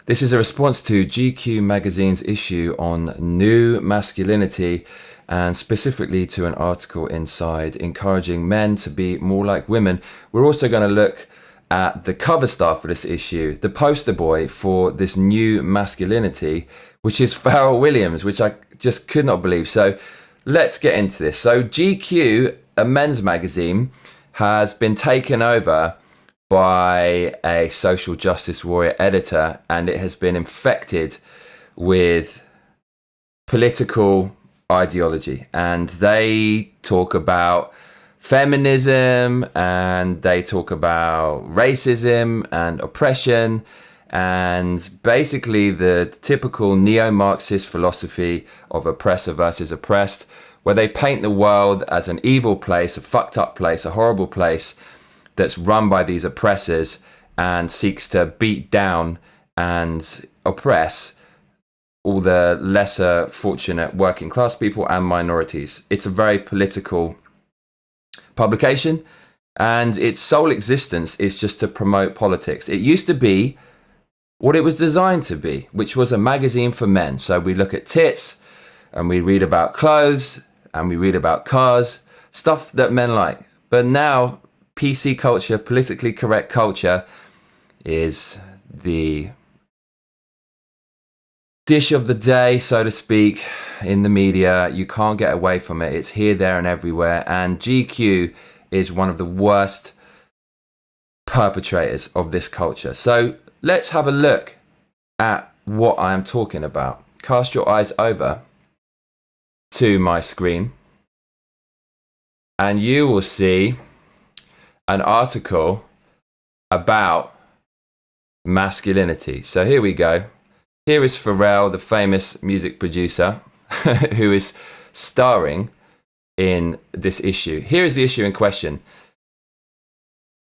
This is a response to GQ magazine's issue on new masculinity, and specifically to an article inside encouraging men to be more like women. We're also going to look at the cover star for this issue, the poster boy for this new masculinity, which is Pharrell Williams, which I just could not believe. So let's get into this. So GQ, a men's magazine, has been taken over by a social justice warrior editor, and it has been infected with political ideology. And they talk about feminism, and they talk about racism and oppression, and basically the typical neo-Marxist philosophy of oppressor versus oppressed, where they paint the world as an evil place, a fucked up place, a horrible place that's run by these oppressors and seeks to beat down and oppress all the lesser fortunate working class people and minorities. It's a very political publication, and its sole existence is just to promote politics. It used to be what it was designed to be, which was a magazine for men. So we look at tits and we read about clothes and we read about cars, stuff that men like. But now PC culture, politically correct culture, is the dish of the day, so to speak, in the media. You can't get away from it. It's here, there, and everywhere. And GQ is one of the worst perpetrators of this culture. So let's have a look at what I am talking about. Cast your eyes over to my screen, and you will see an article about masculinity. So here we go. Here is Pharrell, the famous music producer, who is starring in this issue. Here is the issue in question.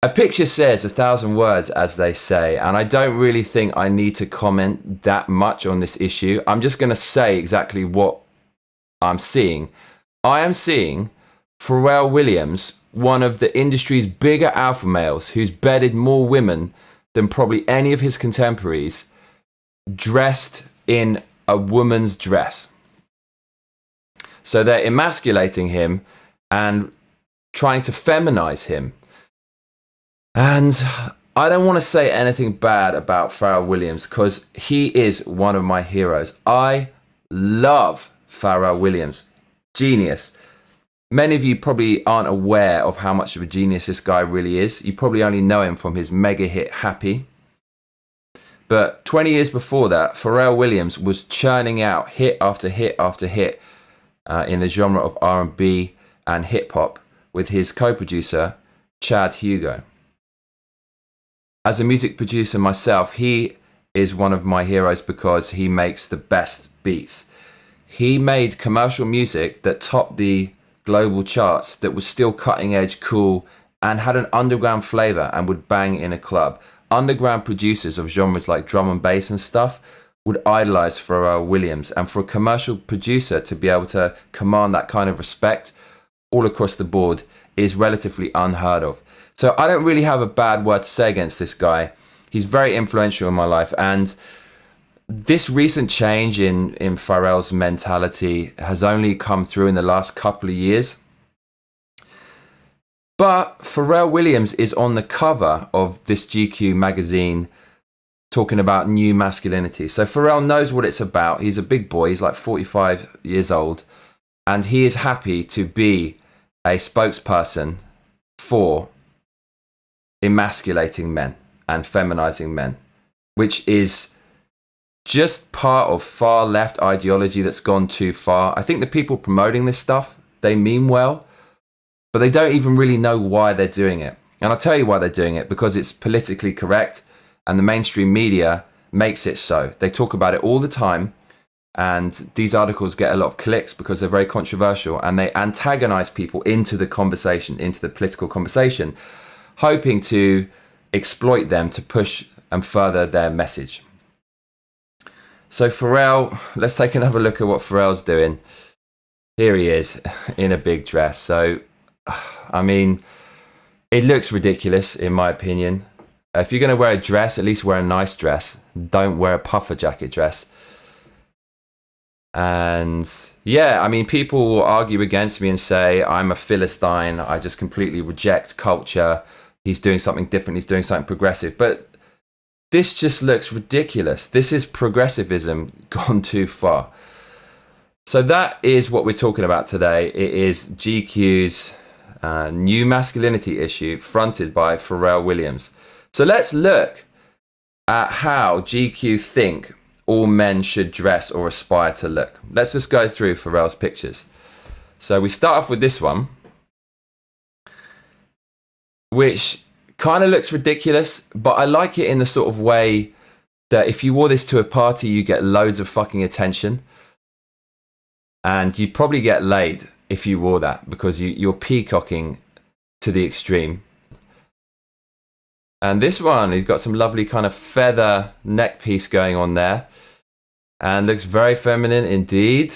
A picture says 1,000 words, as they say, and I don't really think I need to comment that much on this issue. I'm just going to say exactly what I'm seeing. I am seeing Pharrell Williams, one of the industry's bigger alpha males, who's bedded more women than probably any of his contemporaries, dressed in a woman's dress. So they're emasculating him and trying to feminize him. And I don't want to say anything bad about Pharrell Williams, because he is one of my heroes. I love Pharrell Williams. Genius. Many of you probably aren't aware of how much of a genius this guy really is. You probably only know him from his mega hit Happy. But 20 years before that, Pharrell Williams was churning out hit after hit after hit in the genre of R&B and hip-hop with his co-producer, Chad Hugo. As a music producer myself, he is one of my heroes because he makes the best beats. He made commercial music that topped the global charts, that was still cutting edge, cool, and had an underground flavor and would bang in a club. Underground producers of genres like drum and bass and stuff would idolize Pharrell Williams, and for a commercial producer to be able to command that kind of respect all across the board is relatively unheard of. So I don't really have a bad word to say against this guy. He's very influential in my life, and this recent change in Pharrell's mentality has only come through in the last couple of years. But Pharrell Williams is on the cover of this GQ magazine talking about new masculinity. So Pharrell knows what it's about. He's a big boy. He's like 45 years old. And he is happy to be a spokesperson for emasculating men and feminizing men, which is just part of far left ideology that's gone too far. I think the people promoting this stuff, they mean well, but they don't even really know why they're doing it. And I'll tell you why they're doing it: because it's politically correct and the mainstream media makes it so. They talk about it all the time, and these articles get a lot of clicks because they're very controversial, and they antagonize people into the conversation, into the political conversation, hoping to exploit them to push and further their message. So Pharrell, let's take another look at what Pharrell's doing. Here he is in a big dress. So, I mean, it looks ridiculous in my opinion. If you're going to wear a dress, at least wear a nice dress. Don't wear a puffer jacket dress. And yeah, I mean, people will argue against me and say I'm a Philistine. I just completely reject culture. He's doing something different. He's doing something progressive. But this just looks ridiculous. This is progressivism gone too far. So that is what we're talking about today. It is GQ's new masculinity issue fronted by Pharrell Williams. So let's look at how GQ think all men should dress or aspire to look. Let's just go through Pharrell's pictures. So we start off with this one, which kind of looks ridiculous, but I like it in the sort of way that if you wore this to a party, you get loads of fucking attention. And you'd probably get laid if you wore that, because you're peacocking to the extreme. And this one, he's got some lovely kind of feather neck piece going on there. And looks very feminine indeed.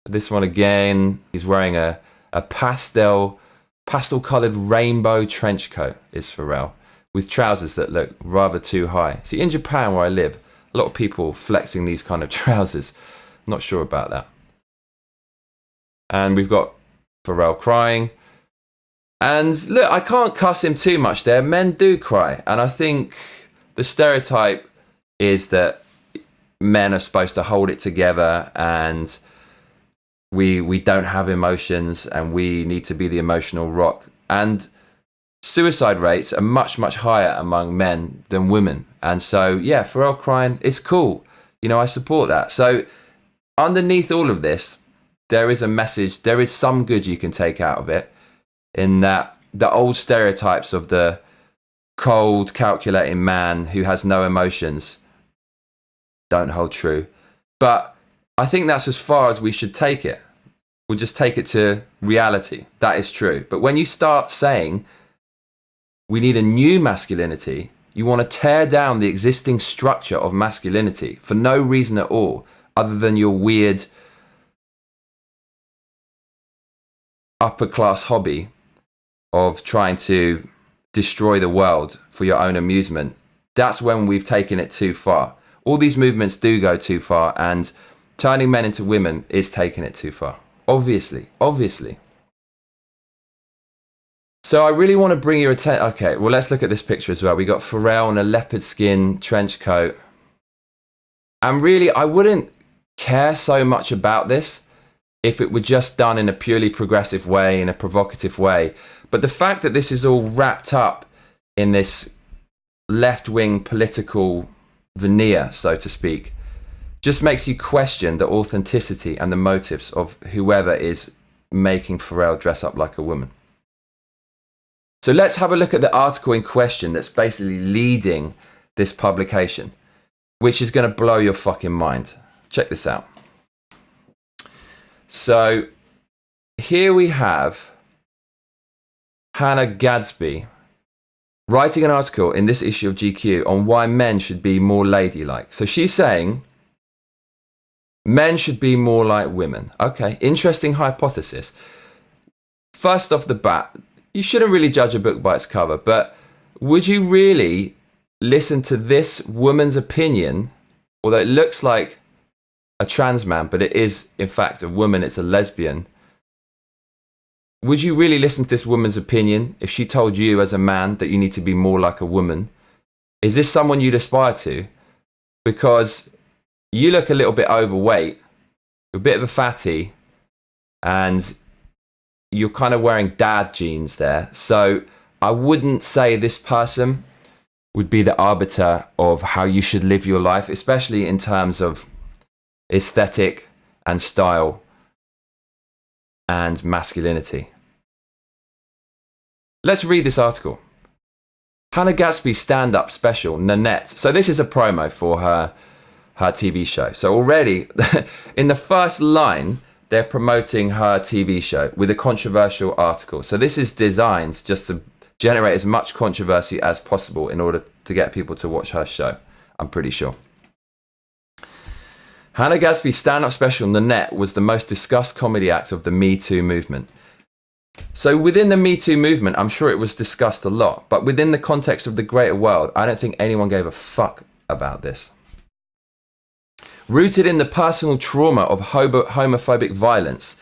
This one again, he's wearing a pastel coloured rainbow trench coat, is Pharrell, with trousers that look rather too high. See, in Japan where I live, a lot of people flexing these kind of trousers. Not sure about that. And we've got Pharrell crying. And look, I can't cuss him too much there. Men do cry. And I think the stereotype is that men are supposed to hold it together and we don't have emotions and we need to be the emotional rock. And suicide rates are much, much higher among men than women. And so, yeah, Pharrell crying is cool. You know, I support that. So underneath all of this, there is a message, there is some good you can take out of it, in that the old stereotypes of the cold, calculating man who has no emotions don't hold true. But I think that's as far as we should take it. We'll just take it to reality. That is true. But when you start saying we need a new masculinity, you want to tear down the existing structure of masculinity for no reason at all, other than your weird upper class hobby of trying to destroy the world for your own amusement. That's when we've taken it too far. All these movements do go too far, and turning men into women is taking it too far. Obviously. So I really want to bring your attention. Okay, well, let's look at this picture as well. We got Pharrell in a leopard skin trench coat. And really, I wouldn't care so much about this if it were just done in a purely progressive way, in a provocative way. But the fact that this is all wrapped up in this left-wing political veneer, so to speak, just makes you question the authenticity and the motives of whoever is making Pharrell dress up like a woman. So let's have a look at the article in question that's basically leading this publication, which is going to blow your fucking mind. Check this out. So here we have Hannah Gadsby writing an article in this issue of GQ on why men should be more ladylike. So she's saying men should be more like women. Okay, interesting hypothesis. First off the bat, you shouldn't really judge a book by its cover, but would you really listen to this woman's opinion, although it looks like a trans man, but it is in fact a woman, it's a lesbian? Would you really listen to this woman's opinion if she told you as a man that you need to be more like a woman? Is this someone you'd aspire to? Because you look a little bit overweight, you're a bit of a fatty, and you're kind of wearing dad jeans there. So I wouldn't say this person would be the arbiter of how you should live your life, especially in terms of aesthetic and style and masculinity. Let's read this article. Hannah Gadsby's stand-up special, Nanette. So this is a promo for her TV show. So already in the first line, they're promoting her TV show with a controversial article. So this is designed just to generate as much controversy as possible in order to get people to watch her show, I'm pretty sure. Hannah Gadsby's stand-up special, Nanette, was the most discussed comedy act of the Me Too movement. So within the Me Too movement, I'm sure it was discussed a lot, but within the context of the greater world, I don't think anyone gave a fuck about this. Rooted in the personal trauma of homophobic violence,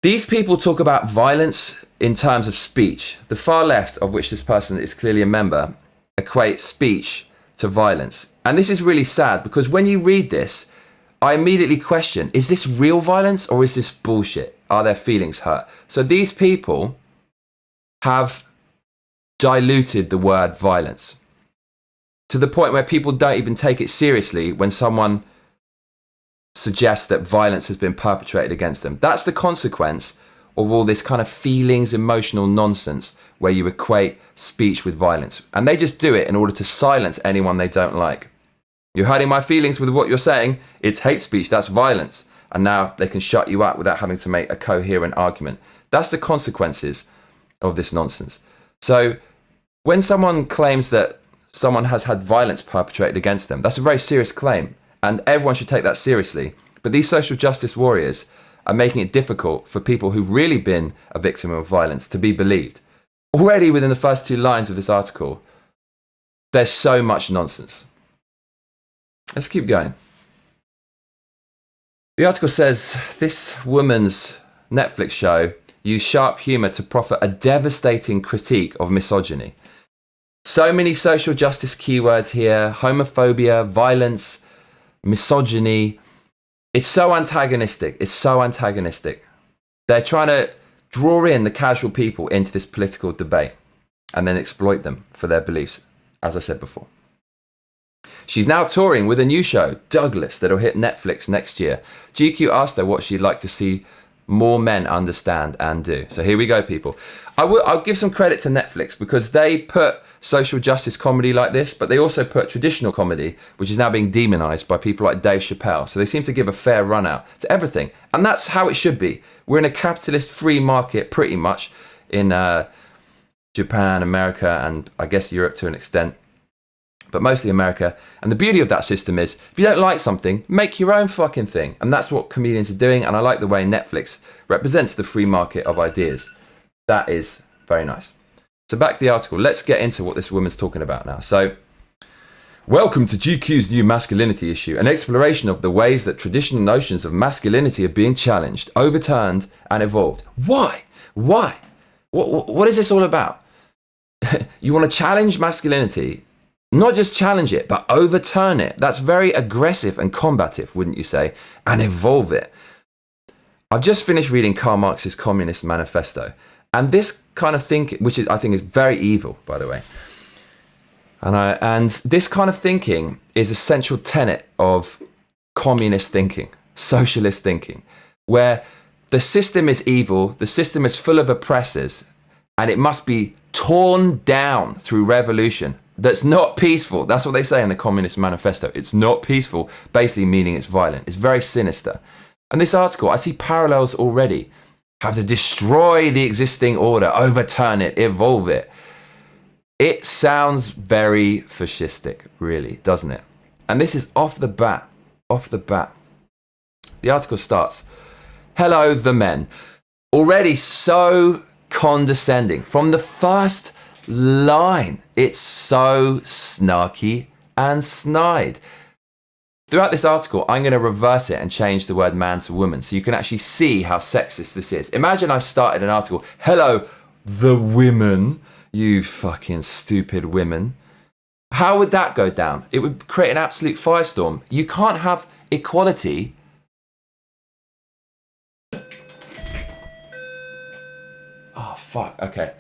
these people talk about violence in terms of speech. The far left, of which this person is clearly a member, equate speech to violence. And this is really sad because when you read this, I immediately question, is this real violence or is this bullshit? Are their feelings hurt? So these people have diluted the word violence to the point where people don't even take it seriously when someone suggests that violence has been perpetrated against them. That's the consequence of all this kind of feelings, emotional nonsense where you equate speech with violence. And they just do it in order to silence anyone they don't like. You're hurting my feelings with what you're saying. It's hate speech. That's violence. And now they can shut you up without having to make a coherent argument. That's the consequences of this nonsense. So when someone claims that someone has had violence perpetrated against them, that's a very serious claim. And everyone should take that seriously. But these social justice warriors are making it difficult for people who've really been a victim of violence to be believed. Already within the first 2 lines of this article, there's so much nonsense. Let's keep going. The article says, this woman's Netflix show used sharp humour to proffer a devastating critique of misogyny. So many social justice keywords here: homophobia, violence, misogyny. It's so antagonistic. It's so antagonistic. They're trying to draw in the casual people into this political debate and then exploit them for their beliefs, as I said before. She's now touring with a new show, Douglas, that'll hit Netflix next year. GQ asked her what she'd like to see more men understand and do. So here we go, people. I'll give some credit to Netflix because they put social justice comedy like this, but they also put traditional comedy, which is now being demonized by people like Dave Chappelle. So they seem to give a fair run out to everything. And that's how it should be. We're in a capitalist free market pretty much in Japan, America, and I guess Europe to an extent, but mostly America. And the beauty of that system is, if you don't like something, make your own fucking thing. And that's what comedians are doing. And I like the way Netflix represents the free market of ideas. That is very nice. So back to the article. Let's get into what this woman's talking about now. So, welcome to GQ's new masculinity issue, an exploration of the ways that traditional notions of masculinity are being challenged, overturned, and evolved. Why? Why? What is this all about? You want to challenge masculinity? Not just challenge it, but overturn it. That's very aggressive and combative, wouldn't you say? And evolve it. I've just finished reading Karl Marx's Communist Manifesto. And this kind of thinking, which is, I think, is very evil, by the way. And this kind of thinking is a central tenet of communist thinking, socialist thinking, where the system is evil, the system is full of oppressors, and it must be torn down through revolution. That's not peaceful. That's what they say in the Communist Manifesto. It's not peaceful, basically meaning it's violent. It's very sinister. And this article, I see parallels already. Have to destroy the existing order, overturn it, evolve it. It sounds very fascistic, really, doesn't it? And this is off the bat. The article starts, hello, the men. Already so condescending. From the first line, it's so snarky and snide. Throughout this article, I'm going to reverse it and change the word man to woman so you can actually see how sexist this is. Imagine I started an article, hello, the women, you fucking stupid women. How would that go down? It would create an absolute firestorm. You can't have equality. Oh, fuck, okay.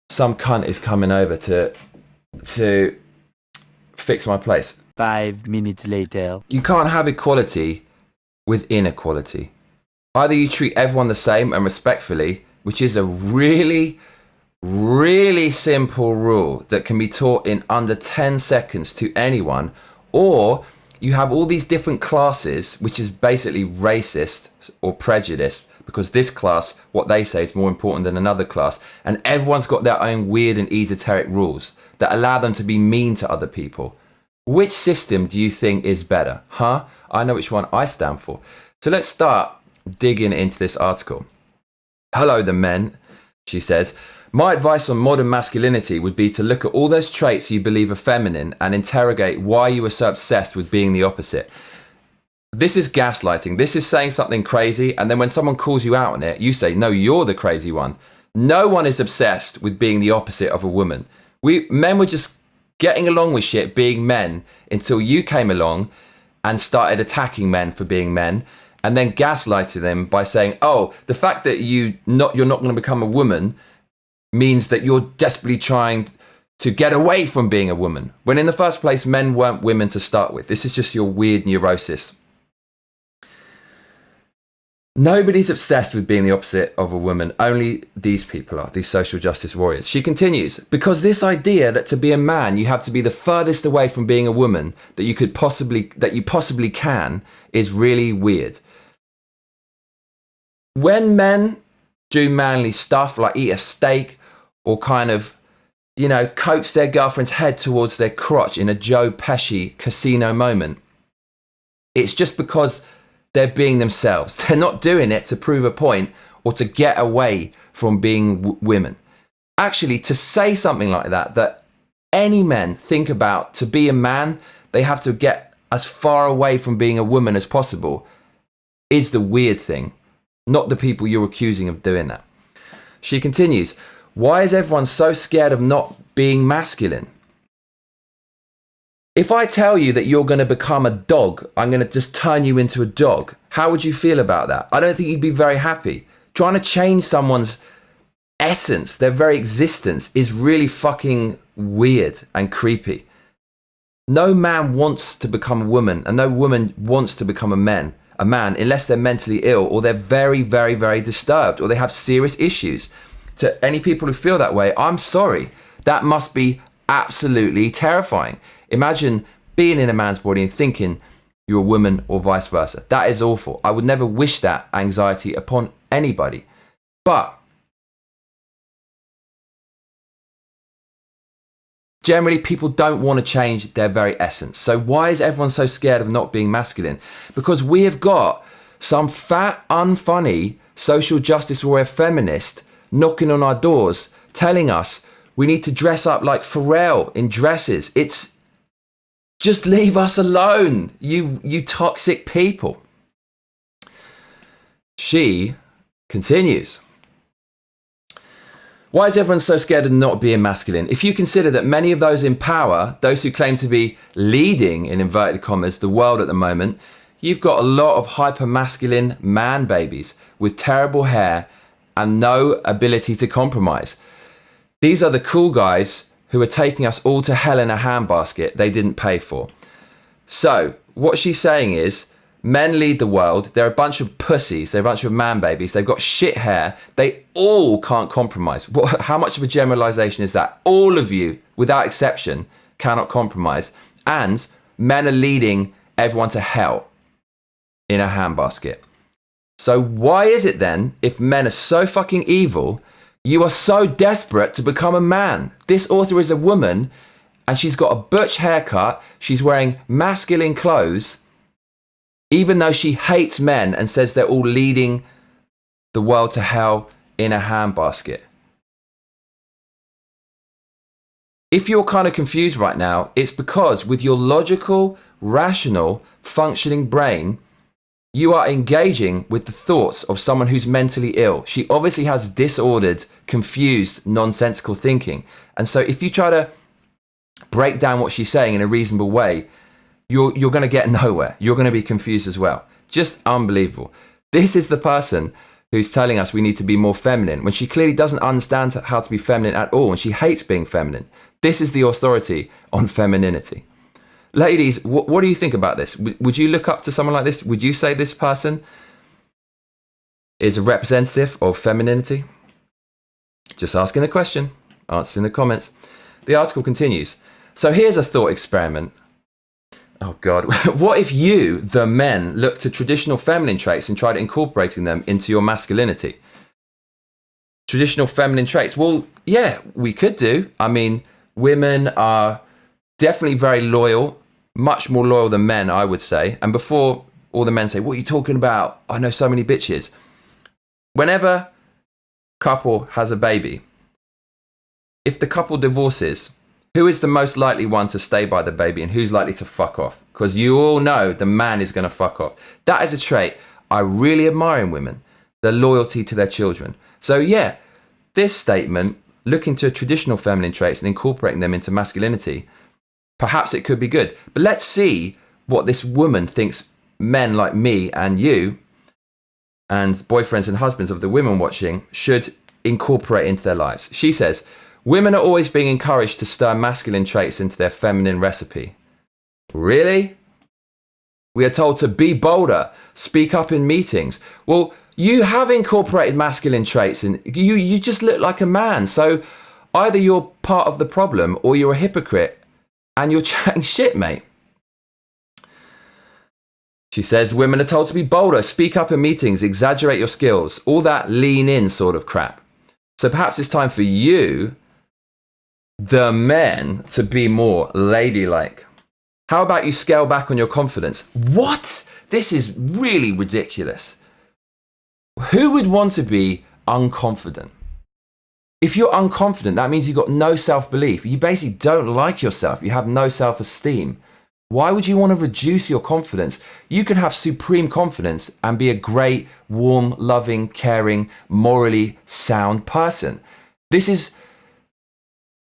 Some cunt is coming over to fix my place. 5 minutes later. You can't have equality with inequality. Either you treat everyone the same and respectfully, which is a really, really simple rule that can be taught in under 10 seconds to anyone, or you have all these different classes, which is basically racist or prejudiced, because this class, what they say, is more important than another class, and everyone's got their own weird and esoteric rules that allow them to be mean to other people. Which system do you think is better? Huh? I know which one I stand for. So let's start digging into this article. Hello, the men, she says. My advice on modern masculinity would be to look at all those traits you believe are feminine and interrogate why you are so obsessed with being the opposite. This is gaslighting. This is saying something crazy, and then when someone calls you out on it, you say, no, you're the crazy one. No one is obsessed with being the opposite of a woman. Men were just getting along with shit, being men, until you came along and started attacking men for being men, and then gaslighting them by saying, oh, the fact that you're not going to become a woman means that you're desperately trying to get away from being a woman. When in the first place, men weren't women to start with. This is just your weird neurosis. Nobody's obsessed with being the opposite of a woman. Only these people are, these social justice warriors. She continues, because this idea that to be a man, you have to be the furthest away from being a woman that you possibly can is really weird. When men do manly stuff like eat a steak or kind of, coax their girlfriend's head towards their crotch in a Joe Pesci Casino moment, it's just because they're being themselves. They're not doing it to prove a point or to get away from being women. Actually, to say something like that any men think about, to be a man, they have to get as far away from being a woman as possible, is the weird thing, not the people you're accusing of doing that. She continues, why is everyone so scared of not being masculine? If I tell you that you're going to become a dog, I'm going to just turn you into a dog, how would you feel about that? I don't think you'd be very happy. Trying to change someone's essence, their very existence, is really fucking weird and creepy. No man wants to become a woman, and no woman wants to become a man, unless they're mentally ill or they're very, very, very disturbed or they have serious issues. To any people who feel that way, I'm sorry. That must be absolutely terrifying. Imagine being in a man's body and thinking you're a woman or vice versa. That is awful. I would never wish that anxiety upon anybody. But generally, people don't want to change their very essence. So why is everyone so scared of not being masculine? Because we have got some fat, unfunny social justice warrior feminist knocking on our doors, telling us we need to dress up like Pharrell in dresses. It's just leave us alone, you toxic people. She continues. Why is everyone so scared of not being masculine? If you consider that many of those in power, those who claim to be leading, in inverted commas, the world at the moment, you've got a lot of hyper-masculine man babies with terrible hair and no ability to compromise. These are the cool guys who are taking us all to hell in a handbasket they didn't pay for. So what she's saying is, men lead the world. They're a bunch of pussies. They're a bunch of man babies. They've got shit hair. They all can't compromise. How much of a generalization is that? All of you, without exception, cannot compromise. And men are leading everyone to hell in a handbasket. So why is it then, if men are so fucking evil, you are so desperate to become a man? This author is a woman and she's got a butch haircut. She's wearing masculine clothes, even though she hates men and says they're all leading the world to hell in a handbasket. If you're kind of confused right now, it's because with your logical, rational, functioning brain, you are engaging with the thoughts of someone who's mentally ill. She obviously has disordered, confused, nonsensical thinking. And so if you try to break down what she's saying in a reasonable way, you're going to get nowhere. You're going to be confused as well. Just unbelievable. This is the person who's telling us we need to be more feminine when she clearly doesn't understand how to be feminine at all, and she hates being feminine. This is the authority on femininity. Ladies, what do you think about this? Would you look up to someone like this? Would you say this person is a representative of femininity? Just asking a question. Answer in the comments. The article continues. So here's a thought experiment. Oh God. What if you, the men, look to traditional feminine traits and tried incorporating them into your masculinity? Traditional feminine traits. Well, yeah, we could do. I mean, women are definitely very loyal, much more loyal than men, I would say. And before all the men say, what are you talking about? I know so many bitches. Whenever couple has a baby. If the couple divorces, who is the most likely one to stay by the baby and who's likely to fuck off? Because you all know the man is going to fuck off. That is a trait I really admire in women, the loyalty to their children. So yeah, this statement, looking to traditional feminine traits and incorporating them into masculinity, perhaps it could be good. But let's see what this woman thinks men like me and you and boyfriends and husbands of the women watching should incorporate into their lives. She says, women are always being encouraged to stir masculine traits into their feminine recipe. Really? We are told to be bolder, speak up in meetings. Well, you have incorporated masculine traits and you just look like a man. So either you're part of the problem or you're a hypocrite and you're chatting shit, mate. She says, women are told to be bolder, speak up in meetings, exaggerate your skills, all that lean in sort of crap. So perhaps it's time for you, the men, to be more ladylike. How about you scale back on your confidence? What? This is really ridiculous. Who would want to be unconfident? If you're unconfident, that means you've got no self-belief. You basically don't like yourself. You have no self-esteem. Why would you want to reduce your confidence? You can have supreme confidence and be a great, warm, loving, caring, morally sound person. This is,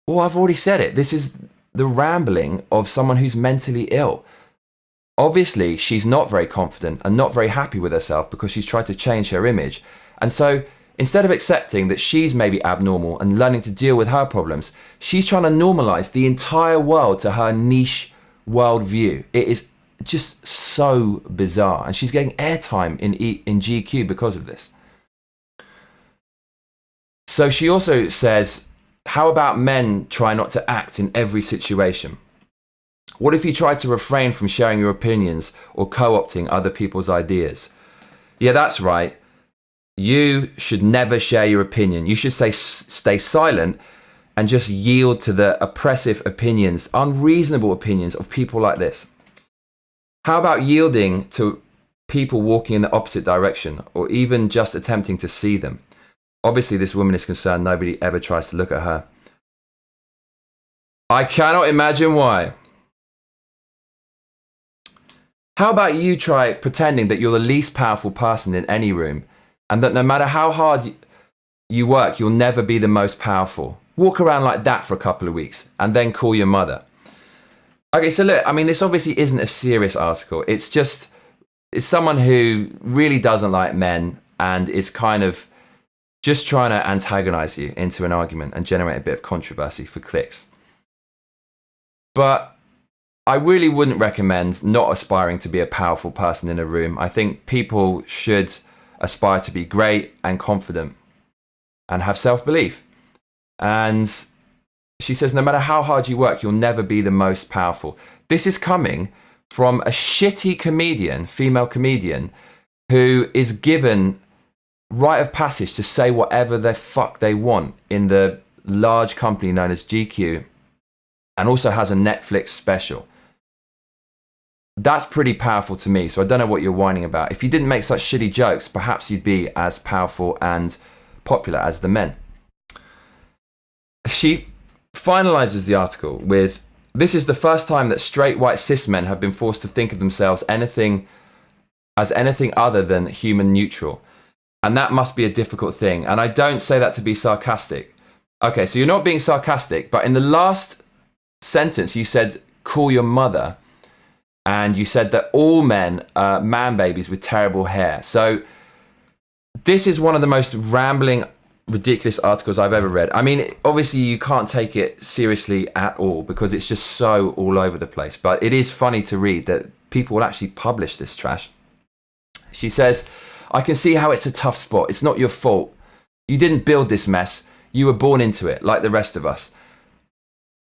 well, I've already said it. This is the rambling of someone who's mentally ill. Obviously, she's not very confident and not very happy with herself because she's tried to change her image. And so instead of accepting that she's maybe abnormal and learning to deal with her problems, she's trying to normalize the entire world to her niche worldview. It is just so bizarre. And she's getting airtime in GQ because of this. So she also says, how about men try not to act in every situation? What if you try to refrain from sharing your opinions or co-opting other people's ideas? Yeah, that's right. You should never share your opinion. You should stay silent and just yield to the oppressive opinions, unreasonable opinions of people like this. How about yielding to people walking in the opposite direction or even just attempting to see them? Obviously, this woman is concerned nobody ever tries to look at her. I cannot imagine why. How about you try pretending that you're the least powerful person in any room and that no matter how hard you work, you'll never be the most powerful? Walk around like that for a couple of weeks and then call your mother. Okay, so look, I mean, this obviously isn't a serious article. It's someone who really doesn't like men and is kind of just trying to antagonize you into an argument and generate a bit of controversy for clicks. But I really wouldn't recommend not aspiring to be a powerful person in a room. I think people should aspire to be great and confident and have self-belief. And she says, no matter how hard you work, you'll never be the most powerful. This is coming from a shitty comedian, female comedian, who is given right of passage to say whatever the fuck they want in the large company known as GQ, and also has a Netflix special. That's pretty powerful to me, so I don't know what you're whining about. If you didn't make such shitty jokes, perhaps you'd be as powerful and popular as the men. She finalizes the article with, this is the first time that straight white cis men have been forced to think of themselves as anything other than human neutral. And that must be a difficult thing. And I don't say that to be sarcastic. Okay, so you're not being sarcastic, but in the last sentence you said, call your mother. And you said that all men are man babies with terrible hair. So this is one of the most rambling, ridiculous articles I've ever read. I mean, obviously you can't take it seriously at all because it's just so all over the place. But it is funny to read that people will actually publish this trash. She says, I can see how it's a tough spot. It's not your fault. You didn't build this mess. You were born into it, like the rest of us.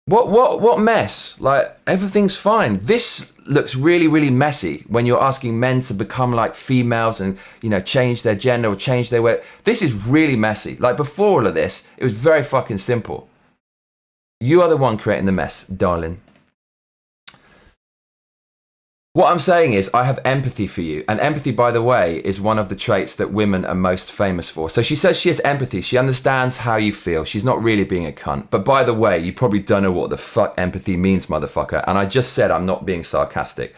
What mess? Like, everything's fine. This looks really, really messy when you're asking men to become like females and, you know, change their gender or change their way. This is really messy. Like, before all of this, it was very fucking simple. You are the one creating the mess, darling. What I'm saying is I have empathy for you. And empathy, by the way, is one of the traits that women are most famous for. So she says she has empathy. She understands how you feel. She's not really being a cunt. But by the way, you probably don't know what the fuck empathy means, motherfucker. And I just said I'm not being sarcastic.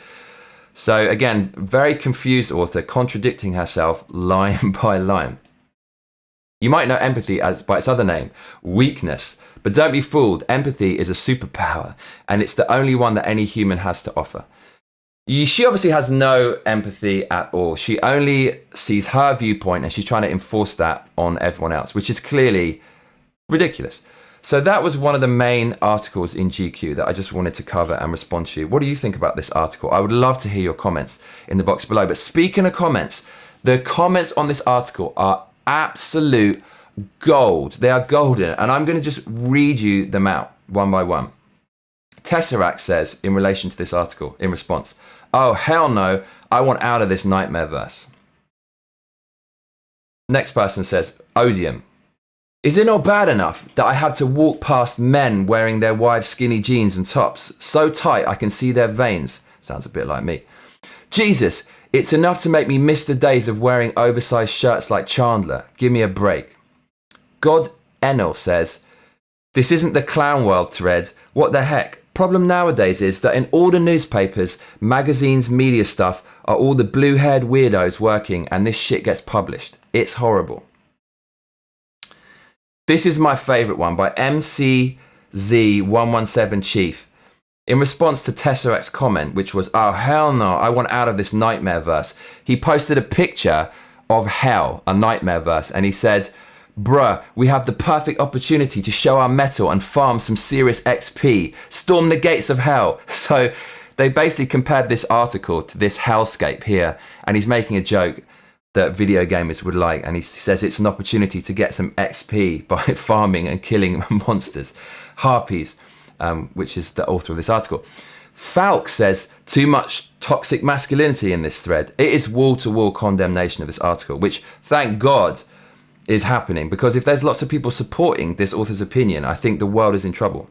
So again, very confused author, contradicting herself line by line. You might know empathy as by its other name, weakness. But don't be fooled. Empathy is a superpower. And it's the only one that any human has to offer. She obviously has no empathy at all. She only sees her viewpoint and she's trying to enforce that on everyone else, which is clearly ridiculous. So that was one of the main articles in GQ that I just wanted to cover and respond to. What do you think about this article? I would love to hear your comments in the box below. But speaking of comments, the comments on this article are absolute gold. They are golden. And I'm going to just read you them out one by one. Tesseract says, in relation to this article, in response, "Oh, hell no, I want out of this nightmare verse." Next person says, Odium, "Is it not bad enough that I had to walk past men wearing their wives' skinny jeans and tops, so tight I can see their veins?" Sounds a bit like me. "Jesus, it's enough to make me miss the days of wearing oversized shirts like Chandler. Give me a break." God Enel says, "This isn't the clown world thread. What the heck? Problem nowadays is that in all the newspapers, magazines, media stuff are all the blue-haired weirdos working and this shit gets published. It's horrible." This is my favorite one by MCZ117 Chief. In response to Tesseract's comment, which was, "Oh, hell no, I want out of this nightmare verse," he posted a picture of hell, a nightmare verse, and he said, "Bruh, we have the perfect opportunity to show our mettle and farm some serious XP. Storm the gates of hell." So they basically compared this article to this hellscape here, and he's making a joke that video gamers would like, and he says it's an opportunity to get some XP by farming and killing monsters. Harpies, which is the author of this article. Falk says, "Too much toxic masculinity in this thread." It is wall-to-wall condemnation of this article, which, thank God, is happening, because if there's lots of people supporting this author's opinion, I think the world is in trouble.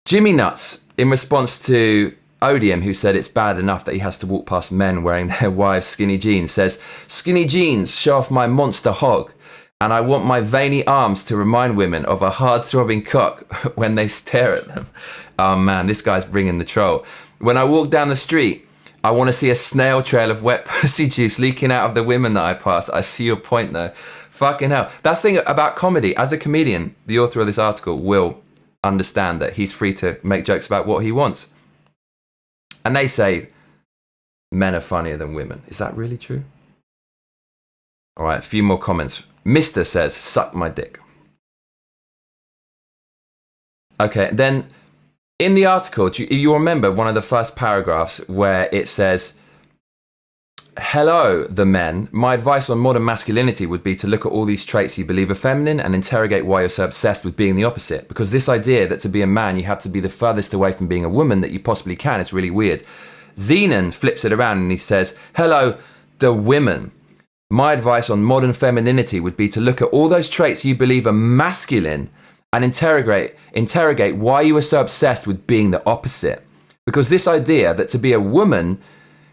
Jimmy Nuts, in response to Odium, who said it's bad enough that he has to walk past men wearing their wives' skinny jeans, says, "Skinny jeans show off my monster hog, and I want my veiny arms to remind women of a hard-throbbing cock when they stare at them." Oh man, this guy's bringing the troll. "When I walk down the street, I want to see a snail trail of wet pussy juice leaking out of the women that I pass." I see your point though. Fucking hell. That's the thing about comedy. As a comedian, the author of this article will understand that he's free to make jokes about what he wants. And they say men are funnier than women. Is that really true? All right, a few more comments. Mister says, "Suck my dick." Okay, then in the article, you remember one of the first paragraphs where it says, "Hello, the men. My advice on modern masculinity would be to look at all these traits you believe are feminine and interrogate why you're so obsessed with being the opposite. Because this idea that to be a man, you have to be the furthest away from being a woman that you possibly can is really weird." Zenon flips it around and he says, "Hello, the women. My advice on modern femininity would be to look at all those traits you believe are masculine and interrogate why you are so obsessed with being the opposite. Because this idea that to be a woman,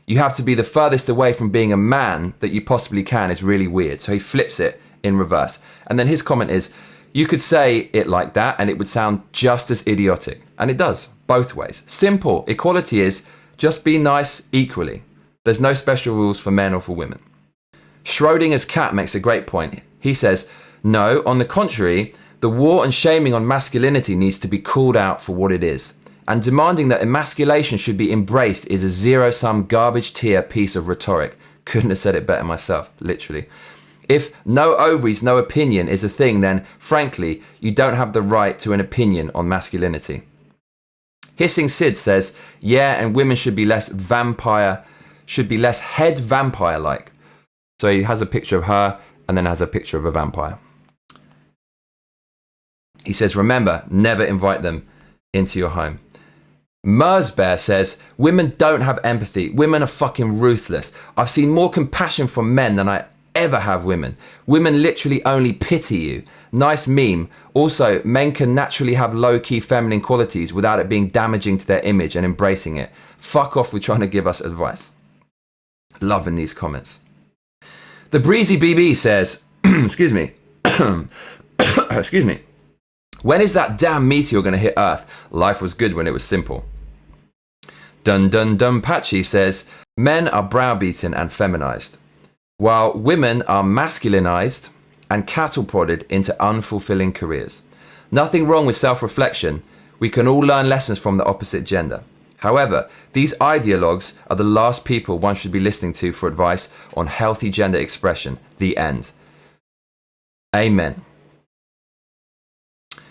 you have to be the furthest away from being a man that you possibly can is really weird." So he flips it in reverse. And then his comment is, "You could say it like that and it would sound just as idiotic." And it does, both ways. Simple. Equality is just be nice equally. There's no special rules for men or for women. Schrodinger's cat makes a great point. He says, "No, on the contrary, the war and shaming on masculinity needs to be called out for what it is. And demanding that emasculation should be embraced is a zero-sum garbage tier piece of rhetoric." Couldn't have said it better myself, literally. If no ovaries, no opinion is a thing, then frankly, you don't have the right to an opinion on masculinity. Hissing Sid says, "Yeah, and women should be less head vampire-like." So he has a picture of her and then has a picture of a vampire. He says, "Remember, never invite them into your home." Mersbear says, "Women don't have empathy. Women are fucking ruthless. I've seen more compassion from men than I ever have women. Women literally only pity you. Nice meme. Also, men can naturally have low-key feminine qualities without it being damaging to their image and embracing it. Fuck off with trying to give us advice. Loving these comments. The Breezy BB says, excuse me, excuse me. When is that damn meteor going to hit Earth? Life was good when it was simple. Dun Dun Dun Patchy says, men are browbeaten and feminized, while women are masculinized and cattle prodded into unfulfilling careers. Nothing wrong with self-reflection. We can all learn lessons from the opposite gender. However, these ideologues are the last people one should be listening to for advice on healthy gender expression. The end. Amen.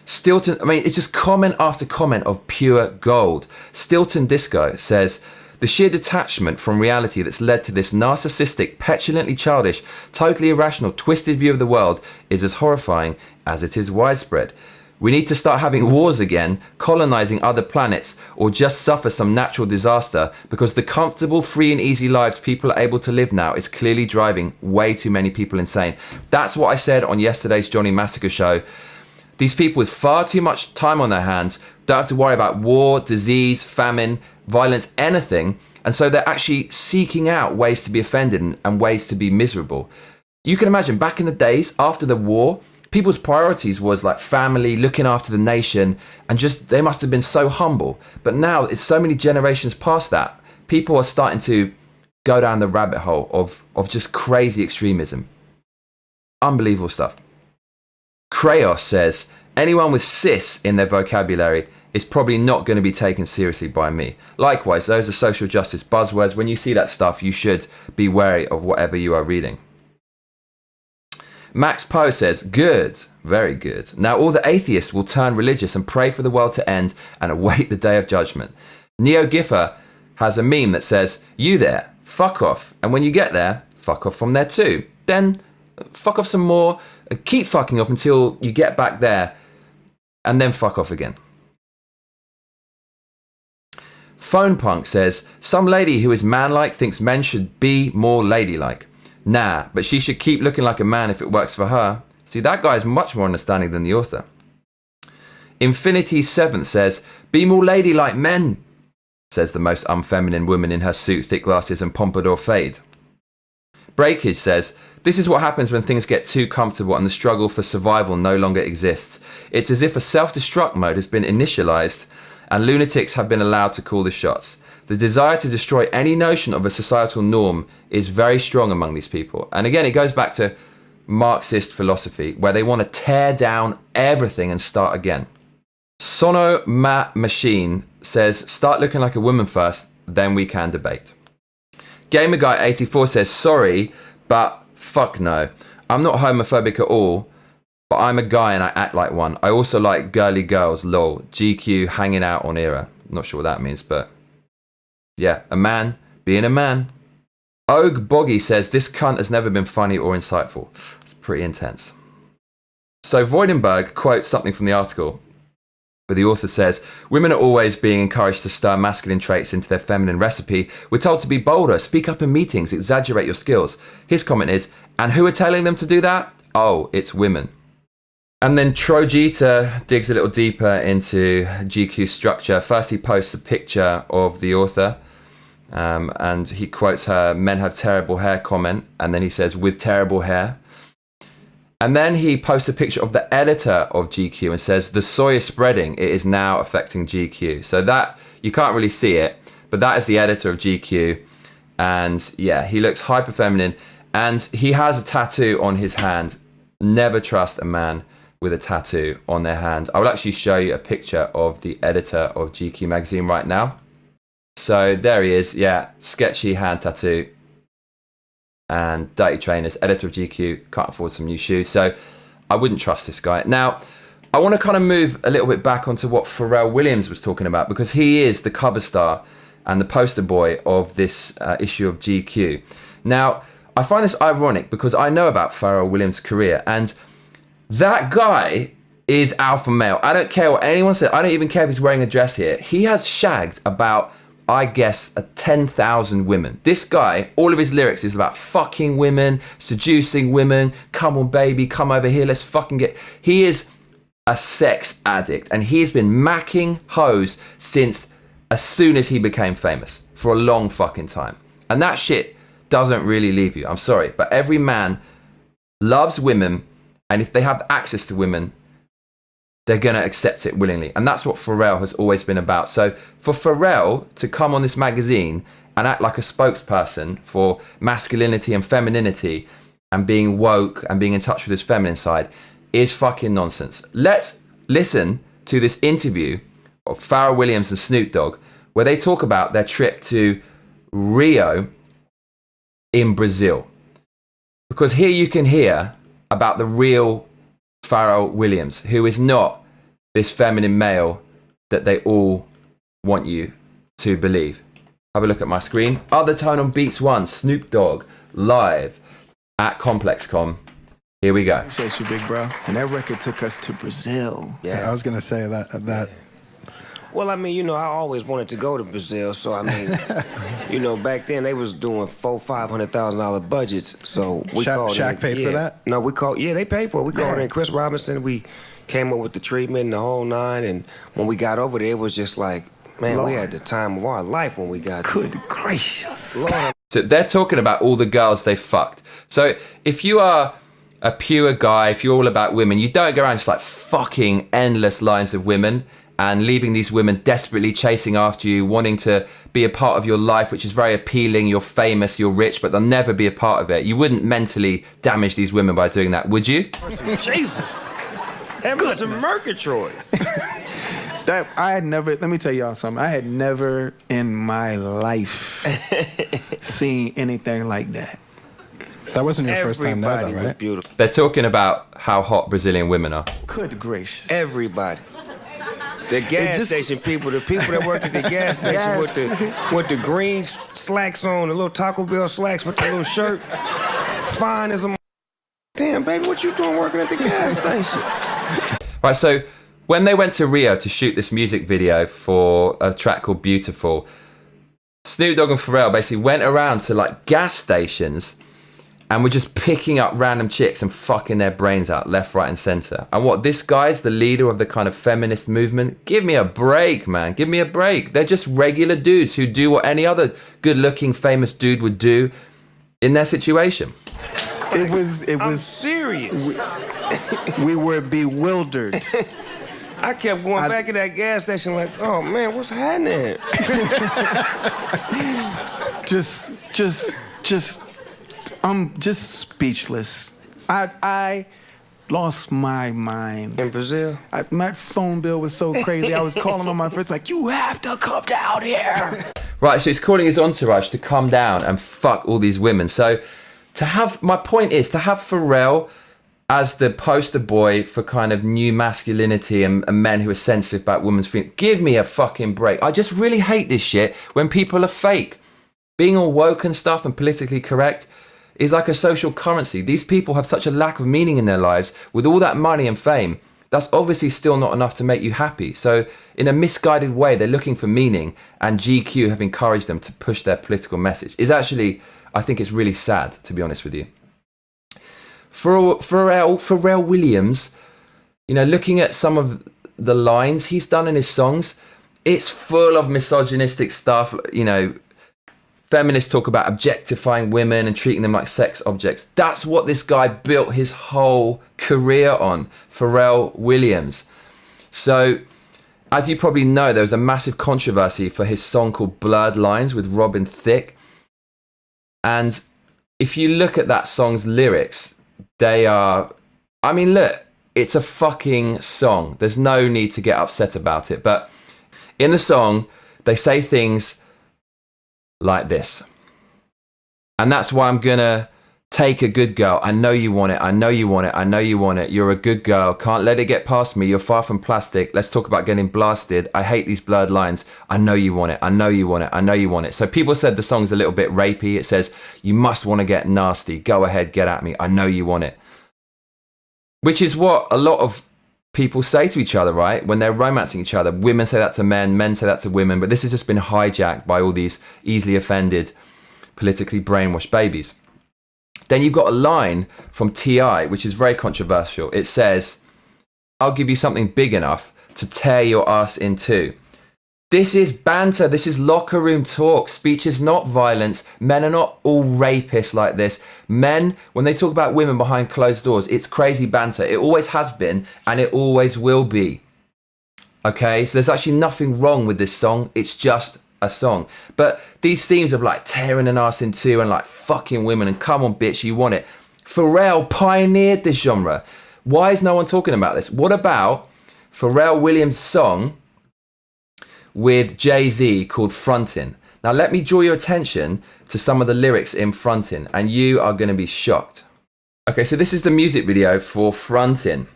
Stilton, I mean, it's just comment after comment of pure gold. Stilton Disco says, the sheer detachment from reality that's led to this narcissistic, petulantly childish, totally irrational, twisted view of the world is as horrifying as it is widespread. We need to start having wars again, colonizing other planets, or just suffer some natural disaster, because the comfortable, free and easy lives people are able to live now is clearly driving way too many people insane. That's what I said on yesterday's Johnny Massacre show. These people with far too much time on their hands don't have to worry about war, disease, famine, violence, anything. And so they're actually seeking out ways to be offended and ways to be miserable. You can imagine back in the days after the war, people's priorities was like family, looking after the nation, and just they must have been so humble. But now it's so many generations past that. People are starting to go down the rabbit hole of just crazy extremism. Unbelievable stuff. Kraos says, anyone with cis in their vocabulary is probably not going to be taken seriously by me. Likewise, those are social justice buzzwords. When you see that stuff, you should be wary of whatever you are reading. Max Poe says, good, very good. Now all the atheists will turn religious and pray for the world to end and await the day of judgment. Neo Giffer has a meme that says, you there, fuck off. And when you get there, fuck off from there too. Then fuck off some more, keep fucking off until you get back there, and then fuck off again. Phone Punk says, some lady who is manlike thinks men should be more ladylike. Nah, but she should keep looking like a man if it works for her. See, that guy is much more understanding than the author. Infinity 7 says, be more ladylike men, says the most unfeminine woman in her suit, thick glasses and pompadour fade. Breakage says, this is what happens when things get too comfortable and the struggle for survival no longer exists. It's as if a self-destruct mode has been initialized and lunatics have been allowed to call the shots. The desire to destroy any notion of a societal norm is very strong among these people. And again, it goes back to Marxist philosophy, where they want to tear down everything and start again. Sono Ma Machine says, start looking like a woman first, then we can debate. Gamer Guy 84 says, sorry, but fuck no. I'm not homophobic at all, but I'm a guy and I act like one. I also like girly girls, lol. GQ hanging out on era. Not sure what that means, but yeah, a man being a man. Og Boggy says, this cunt has never been funny or insightful. It's pretty intense. So Voidenberg quotes something from the article where the author says, women are always being encouraged to stir masculine traits into their feminine recipe. We're told to be bolder, speak up in meetings, exaggerate your skills. His comment is, and who are telling them to do that? Oh, it's women. And then Trojita digs a little deeper into GQ structure. First, he posts a picture of the author and he quotes her men have terrible hair comment. And then he says, with terrible hair. And then he posts a picture of the editor of GQ and says, the soy is spreading. It is now affecting GQ. So that, you can't really see it, but that is the editor of GQ. And yeah, he looks hyper feminine and he has a tattoo on his hand. Never trust a man with a tattoo on their hand. I will actually show you a picture of the editor of GQ magazine right now. So there he is, yeah, sketchy hand tattoo and dirty trainers, editor of GQ, can't afford some new shoes. So I wouldn't trust this guy. Now, I want to kind of move a little bit back onto what Pharrell Williams was talking about, because he is the cover star and the poster boy of this issue of GQ. Now, I find this ironic because I know about Pharrell Williams' career, and that guy is alpha male. I don't care what anyone says. I don't even care if he's wearing a dress here. He has shagged about I guess, 10,000 women. This guy, all of his lyrics is about fucking women, seducing women. Come on, baby, come over here. Let's fucking get. He is a sex addict, and he's been macking hoes since as soon as he became famous for a long fucking time. And that shit doesn't really leave you. I'm sorry, but every man loves women, and if they have access to women, they're going to accept it willingly. And that's what Pharrell has always been about. So for Pharrell to come on this magazine and act like a spokesperson for masculinity and femininity and being woke and being in touch with his feminine side is fucking nonsense. Let's listen to this interview of Pharrell Williams and Snoop Dogg where they talk about their trip to Rio in Brazil. Because here you can hear about the real Pharrell Williams, who is not this feminine male that they all want you to believe. Have a look at my screen. Other Tone on Beats 1, Snoop Dogg, live at ComplexCon. Here we go. Appreciate you, big bro. And that record took us to Brazil. Yeah, I was gonna say that. Well, I mean, I always wanted to go to Brazil, so I mean, back then they was doing $400,000-$500,000 budgets, so we called Shaq paid for that? No, they paid for it. We called in Chris Robinson. We came up with the treatment and the whole nine, and when we got over there, it was just like, man, Lord, we had the time of our life when we got there. Good gracious. Lord. So they're talking about all the girls they fucked. So if you are a pure guy, if you're all about women, you don't go around just like fucking endless lines of women and leaving these women desperately chasing after you, wanting to be a part of your life, which is very appealing. You're famous, you're rich, but they'll never be a part of it. You wouldn't mentally damage these women by doing that, would you? Jesus. Heavens and Murgatroyd. Let me tell y'all something. I had never in my life seen anything like that. That wasn't your first time there, though, right? Beautiful. They're talking about how hot Brazilian women are. Good gracious. Everybody. The gas station people, the people that work at the gas station with the green slacks on, the little Taco Bell slacks with the little shirt, fine as a. Damn, baby, what you doing working at the gas station? Right, so when they went to Rio to shoot this music video for a track called Beautiful, Snoop Dogg and Pharrell basically went around to like gas stations and were just picking up random chicks and fucking their brains out left, right, and center. And what, this guy's the leader of the kind of feminist movement? Give me a break, man. Give me a break. They're just regular dudes who do what any other good-looking, famous dude would do in their situation. It was I'm serious. We were bewildered. I kept going back to that gas station like, oh man, what's happening? I'm just speechless. I lost my mind. In Brazil? My phone bill was so crazy. I was calling on my friends like, you have to come down here. Right, so he's calling his entourage to come down and fuck all these women. So my point is to have Pharrell as the poster boy for kind of new masculinity and men who are sensitive about women's feelings. Give me a fucking break. I just really hate this shit when people are fake. Being all woke and stuff and politically correct is like a social currency. These people have such a lack of meaning in their lives. With all that money and fame, that's obviously still not enough to make you happy. So in a misguided way, they're looking for meaning, and GQ have encouraged them to push their political message. Is actually, I think it's really sad, to be honest with you. Pharrell Williams, looking at some of the lines he's done in his songs, it's full of misogynistic stuff. Feminists talk about objectifying women and treating them like sex objects. That's what this guy built his whole career on, Pharrell Williams. So, as you probably know, there was a massive controversy for his song called Blurred Lines with Robin Thicke. And if you look at that song's lyrics, they are... I mean, look, it's a fucking song. There's no need to get upset about it. But in the song, they say things like this. And that's why I'm gonna take a good girl. I know you want it. I know you want it. I know you want it. You're a good girl. Can't let it get past me. You're far from plastic. Let's talk about getting blasted. I hate these blurred lines. I know you want it. I know you want it. I know you want it. So people said the song's a little bit rapey. It says, you must want to get nasty. Go ahead, get at me. I know you want it. Which is what a lot of people say to each other, right? When they're romancing each other, women say that to men, men say that to women, but this has just been hijacked by all these easily offended, politically brainwashed babies. Then you've got a line from T.I., which is very controversial. It says, I'll give you something big enough to tear your ass in two. This is banter. This is locker room talk. Speech is not violence. Men are not all rapists like this. Men, when they talk about women behind closed doors, it's crazy banter. It always has been, and it always will be. Okay, so there's actually nothing wrong with this song. It's just a song. But these themes of like tearing an ass in two and like fucking women and come on bitch, you want it. Pharrell pioneered this genre. Why is no one talking about this? What about Pharrell Williams' song with Jay-Z called Frontin'? Now let me draw your attention to some of the lyrics in Frontin', and you are going to be shocked. Okay, so this is the music video for Frontin'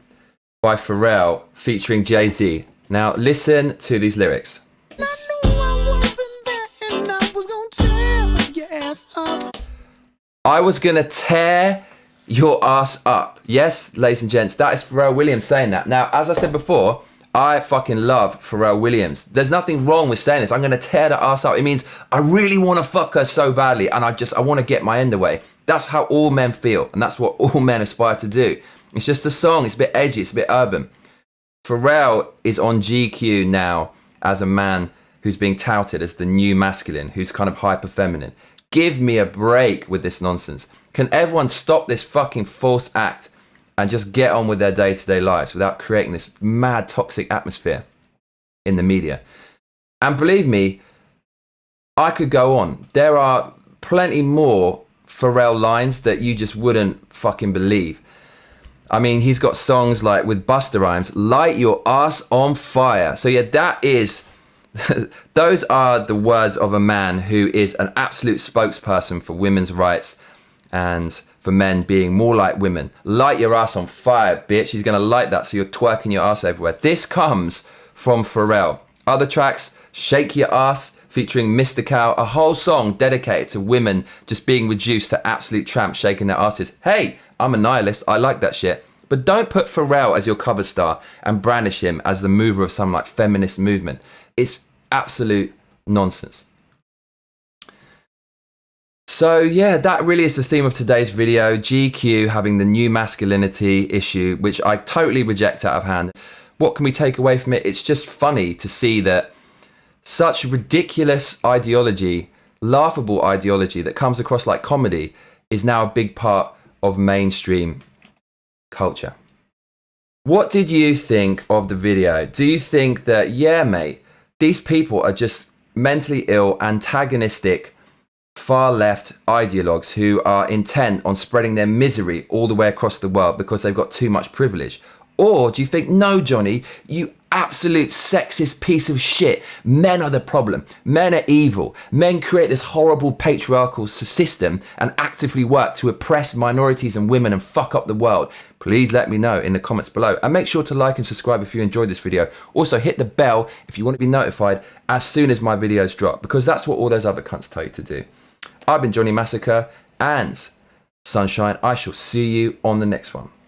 by Pharrell featuring Jay-Z. Now listen to these lyrics. I was gonna tear your ass up. Yes, ladies and gents, that is Pharrell Williams saying that. Now, as I said before, I fucking love Pharrell Williams. There's nothing wrong with saying this. I'm gonna tear the ass up. It means I really wanna fuck her so badly and I wanna get my end away. That's how all men feel, and that's what all men aspire to do. It's just a song, it's a bit edgy, it's a bit urban. Pharrell is on GQ now as a man who's being touted as the new masculine, who's kind of hyper feminine. Give me a break with this nonsense. Can everyone stop this fucking false act and just get on with their day-to-day lives without creating this mad toxic atmosphere in the media? And believe me, I could go on. There are plenty more Pharrell lines that you just wouldn't fucking believe. I mean, he's got songs like with Busta Rhymes, Light Your Ass on Fire. So yeah, that is... those are the words of a man who is an absolute spokesperson for women's rights and for men being more like women. Light your ass on fire, bitch. He's going to light that so you're twerking your ass everywhere. This comes from Pharrell. Other tracks, Shake Your Ass featuring Mr. Cow, a whole song dedicated to women just being reduced to absolute tramps shaking their asses. Hey, I'm a nihilist. I like that shit. But don't put Pharrell as your cover star and brandish him as the mover of some like feminist movement. It's absolute nonsense. So yeah, that really is the theme of today's video. GQ having the new masculinity issue, which I totally reject out of hand. What can we take away from it? It's just funny to see that such ridiculous ideology, laughable ideology that comes across like comedy is now a big part of mainstream culture. What did you think of the video? Do you think that, yeah, mate, these people are just mentally ill, antagonistic, far-left ideologues who are intent on spreading their misery all the way across the world because they've got too much privilege? Or do you think, no, Johnny, you absolute sexist piece of shit, men are the problem, men are evil, men create this horrible patriarchal system and actively work to oppress minorities and women and fuck up the world? Please let me know in the comments below, and make sure to like and subscribe if you enjoyed this video. Also hit the bell if you want to be notified as soon as my videos drop, because that's what all those other cunts tell you to do. I've been Johnny Massacre, and Sunshine, I shall see you on the next one.